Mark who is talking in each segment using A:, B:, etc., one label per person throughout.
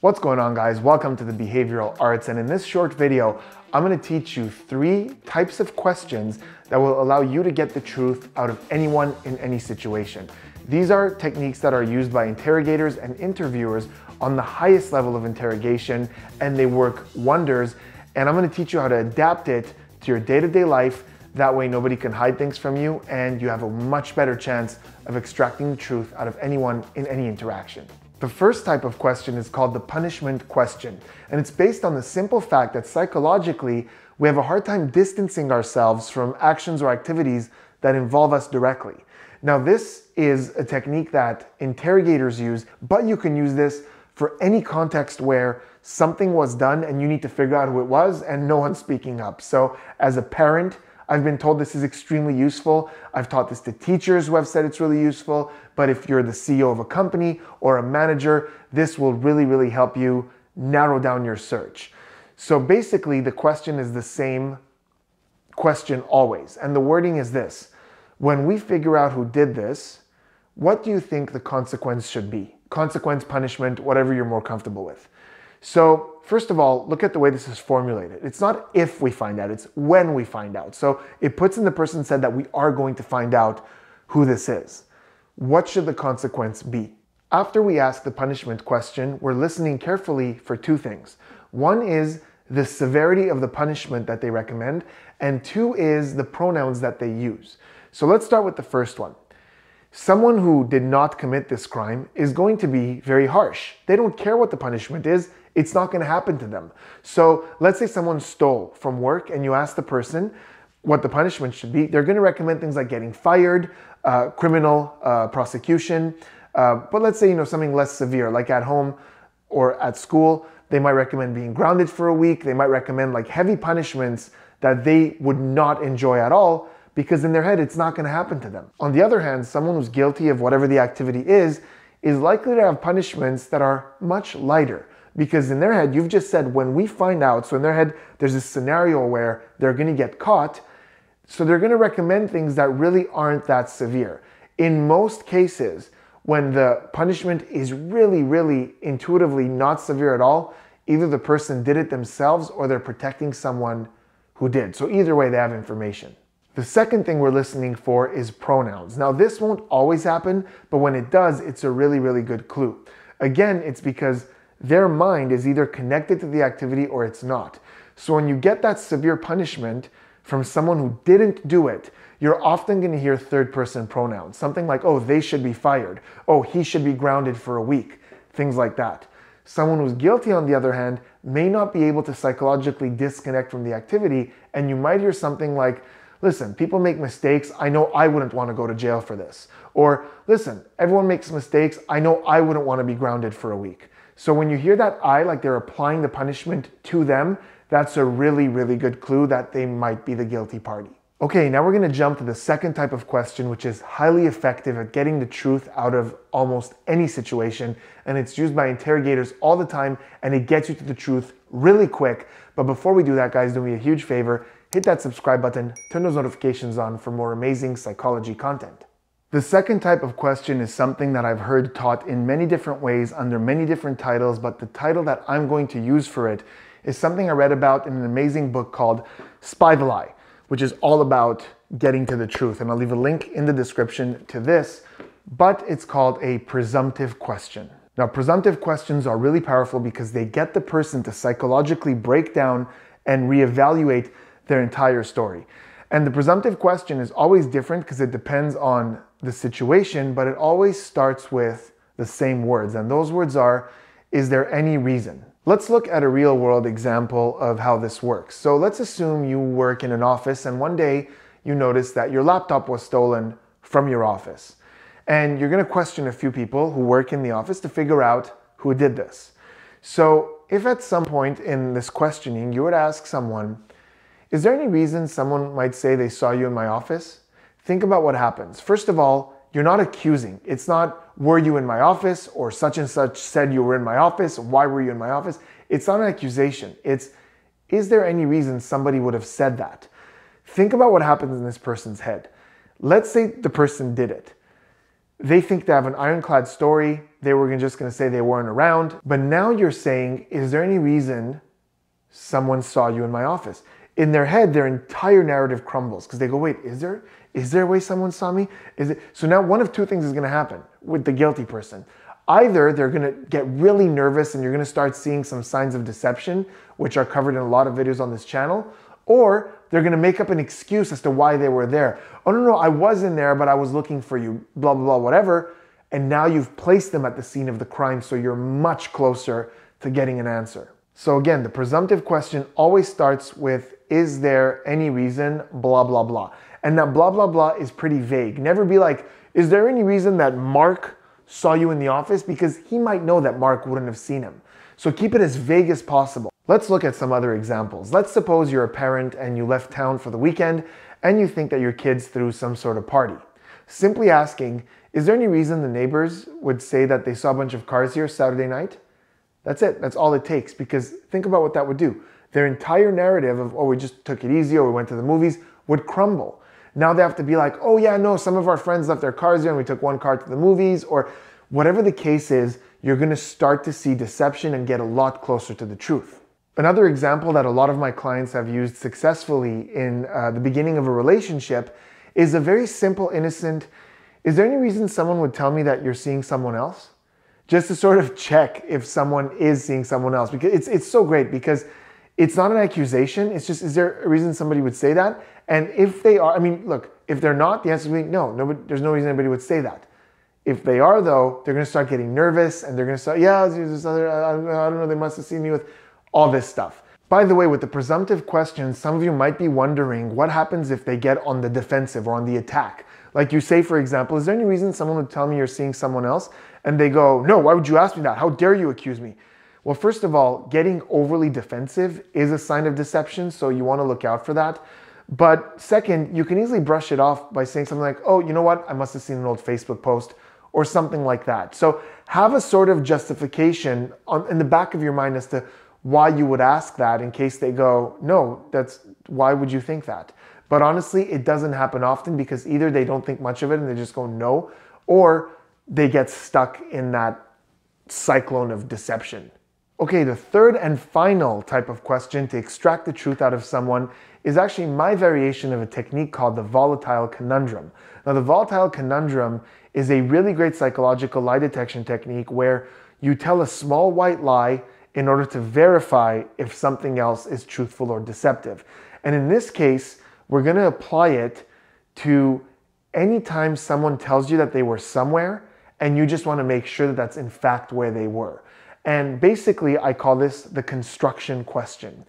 A: What's going on, guys? Welcome to the Behavioral Arts, and in this short video I'm going to teach you 3 types of questions that will allow you to get the truth out of anyone in any situation. These are techniques that are used by interrogators and interviewers on the highest level of interrogation, and they work wonders, and I'm going to teach you how to adapt it to your day-to-day life. That way nobody can hide things from you, and you have a much better chance of extracting the truth out of anyone in any interaction. The first type of question is called the punishment question, and it's based on the simple fact that psychologically we have a hard time distancing ourselves from actions or activities that involve us directly. Now, this is a technique that interrogators use, but you can use this for any context where something was done and you need to figure out who it was and no one's speaking up. So as a parent, I've been told this is extremely useful. I've taught this to teachers who have said it's really useful, but if you're the CEO of a company or a manager, this will really help you narrow down your search. So basically, the question is the same question always, and the wording is this: when we figure out who did this, what do you think the consequence should be? Consequence, punishment, whatever you're more comfortable with. So first of all, look at the way this is formulated. It's not if we find out, it's when we find out. So it puts in the person's head that we are going to find out who this is. What should the consequence be? After we ask the punishment question, we're listening carefully for 2 things. One is the severity of the punishment that they recommend, and 2 is the pronouns that they use. So let's start with the first one. Someone who did not commit this crime is going to be very harsh. They don't care what the punishment is. It's not going to happen to them. So let's say someone stole from work and you ask the person what the punishment should be. They're going to recommend things like getting fired, criminal prosecution. But let's say, something less severe, like at home or at school, they might recommend being grounded for a week. They might recommend like heavy punishments that they would not enjoy at all, because in their head, it's not going to happen to them. On the other hand, someone who's guilty of whatever the activity is likely to have punishments that are much lighter. Because in their head, you've just said, when we find out, so in their head, there's this scenario where they're going to get caught, so they're going to recommend things that really aren't that severe. In most cases, when the punishment is really intuitively not severe at all, either the person did it themselves or they're protecting someone who did. So either way, they have information. The second thing we're listening for is pronouns. Now, this won't always happen, but when it does, it's a really good clue. Again, it's because their mind is either connected to the activity or it's not. So when you get that severe punishment from someone who didn't do it, you're often going to hear third-person pronouns. Something like, oh, they should be fired. Oh, he should be grounded for a week. Things like that. Someone who's guilty, on the other hand, may not be able to psychologically disconnect from the activity, and you might hear something like, listen, people make mistakes. I know I wouldn't want to go to jail for this. Or, listen, everyone makes mistakes. I know I wouldn't want to be grounded for a week. So when you hear that I, like they're applying the punishment to them, that's a really good clue that they might be the guilty party. Okay, now we're going to jump to the second type of question, which is highly effective at getting the truth out of almost any situation, and it's used by interrogators all the time, and it gets you to the truth really quick. But before we do that, guys, do me a huge favor, hit that subscribe button, turn those notifications on for more amazing psychology content. The second type of question is something that I've heard taught in many different ways under many different titles, but the title that I'm going to use for it is something I read about in an amazing book called Spy the Lie, which is all about getting to the truth. And I'll leave a link in the description to this, but it's called a presumptive question. Now, presumptive questions are really powerful because they get the person to psychologically break down and reevaluate their entire story. And the presumptive question is always different because it depends on the situation, but it always starts with the same words. And those words are, is there any reason? Let's look at a real world example of how this works. So let's assume you work in an office and one day you notice that your laptop was stolen from your office. And you're going to question a few people who work in the office to figure out who did this. So if at some point in this questioning you were to ask someone, is there any reason someone might say they saw you in my office? Think about what happens. First of all, you're not accusing. It's not, were you in my office? Or such and such said you were in my office. Why were you in my office? It's not an accusation. It's, is there any reason somebody would have said that? Think about what happens in this person's head. Let's say the person did it. They think they have an ironclad story. they were just gonna say they weren't around. But now you're saying, is there any reason someone saw you in my office? In their head, their entire narrative crumbles because they go, wait, is there a way someone saw me? So now one of two things is gonna happen with the guilty person. Either they're gonna get really nervous and you're gonna start seeing some signs of deception, which are covered in a lot of videos on this channel, or they're gonna make up an excuse as to why they were there. Oh no, I was in there, but I was looking for you, blah, blah, blah, whatever. And now you've placed them at the scene of the crime, so you're much closer to getting an answer. So again, the presumptive question always starts with, is there any reason, blah, blah, blah. And that blah, blah, blah is pretty vague. Never be like, is there any reason that Mark saw you in the office? Because he might know that Mark wouldn't have seen him. So keep it as vague as possible. Let's look at some other examples. Let's suppose you're a parent and you left town for the weekend and you think that your kids threw some sort of party. Simply asking, is there any reason the neighbors would say that they saw a bunch of cars here Saturday night? That's it. That's all it takes. Because think about what that would do. Their entire narrative of, oh, we just took it easy or we went to the movies would crumble. Now they have to be like, oh yeah, no, some of our friends left their cars here and we took one car to the movies, or whatever the case is, you're gonna start to see deception and get a lot closer to the truth. Another example that a lot of my clients have used successfully in the beginning of a relationship is a very simple, innocent, is there any reason someone would tell me that you're seeing someone else? Just to sort of check if someone is seeing someone else. Because it's so great because it's not an accusation. It's just, is there a reason somebody would say that? And if they are, I mean, look, if they're not, the answer would be no, there's no reason anybody would say that. If they are though, they're gonna start getting nervous and they're gonna start, yeah, there's this other, I don't know, they must have seen me with all this stuff. By the way, with the presumptive questions, some of you might be wondering what happens if they get on the defensive or on the attack. Like you say, for example, is there any reason someone would tell me you're seeing someone else? And they go, no, why would you ask me that? How dare you accuse me? Well, first of all, getting overly defensive is a sign of deception, so you want to look out for that. But second, you can easily brush it off by saying something like, oh, you know what? I must have seen an old Facebook post or something like that. So have a sort of justification in the back of your mind as to why you would ask that in case they go, no, why would you think that? But honestly, it doesn't happen often because either they don't think much of it and they just go no, or they get stuck in that cyclone of deception. Okay, the third and final type of question to extract the truth out of someone is actually my variation of a technique called the volatile conundrum. Now, the volatile conundrum is a really great psychological lie detection technique where you tell a small white lie in order to verify if something else is truthful or deceptive. And in this case, we're gonna apply it to anytime someone tells you that they were somewhere and you just wanna make sure that that's in fact where they were. And basically, I call this the construction question.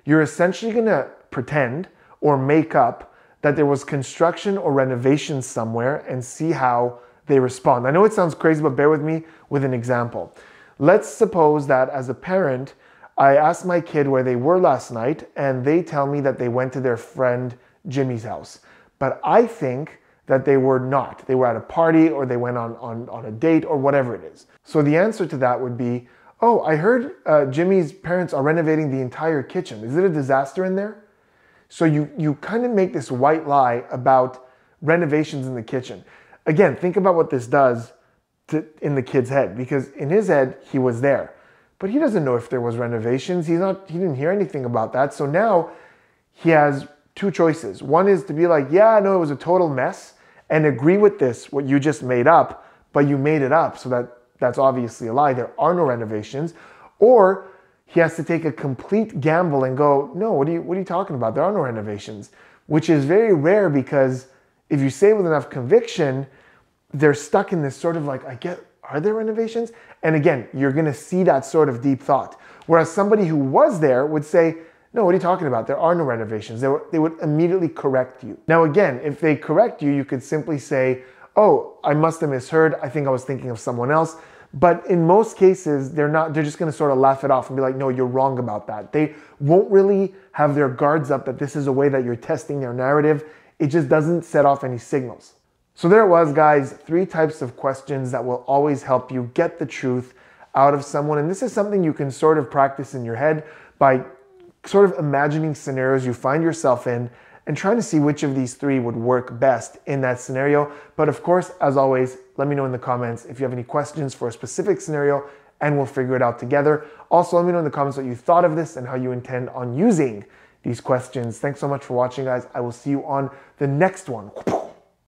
A: You're essentially gonna pretend or make up that there was construction or renovation somewhere and see how they respond. I know it sounds crazy, but bear with me with an example. Let's suppose that as a parent, I asked my kid where they were last night and they tell me that they went to their friend Jimmy's house. But I think that they were not. They were at a party or they went on a date or whatever it is. So the answer to that would be, oh, I heard Jimmy's parents are renovating the entire kitchen. Is it a disaster in there? So you kind of make this white lie about renovations in the kitchen. Again, think about what this does in the kid's head, because in his head, he was there. But he doesn't know if there was renovations. He didn't hear anything about that. So now he has two choices. One is to be like, yeah, no, it was a total mess, and agree with this, what you just made up, but you made it up, so that's obviously a lie. There are no renovations. Or he has to take a complete gamble and go, no, what are you talking about? There are no renovations, which is very rare because if you say with enough conviction, they're stuck in this sort of like, are there renovations? And again, you're gonna see that sort of deep thought. Whereas somebody who was there would say, no, what are you talking about? There are no renovations. They would immediately correct you. Now again, if they correct you, you could simply say, oh, I must have misheard. I think I was thinking of someone else. But in most cases, they're just gonna sort of laugh it off and be like, no, you're wrong about that. They won't really have their guards up that this is a way that you're testing their narrative. It just doesn't set off any signals. So there it was, guys, 3 types of questions that will always help you get the truth out of someone. And this is something you can sort of practice in your head by sort of imagining scenarios you find yourself in and trying to see which of these 3 would work best in that scenario. But of course, as always, let me know in the comments if you have any questions for a specific scenario, and we'll figure it out together. Also, let me know in the comments what you thought of this and how you intend on using these questions. Thanks so much for watching, guys. I will see you on the next one.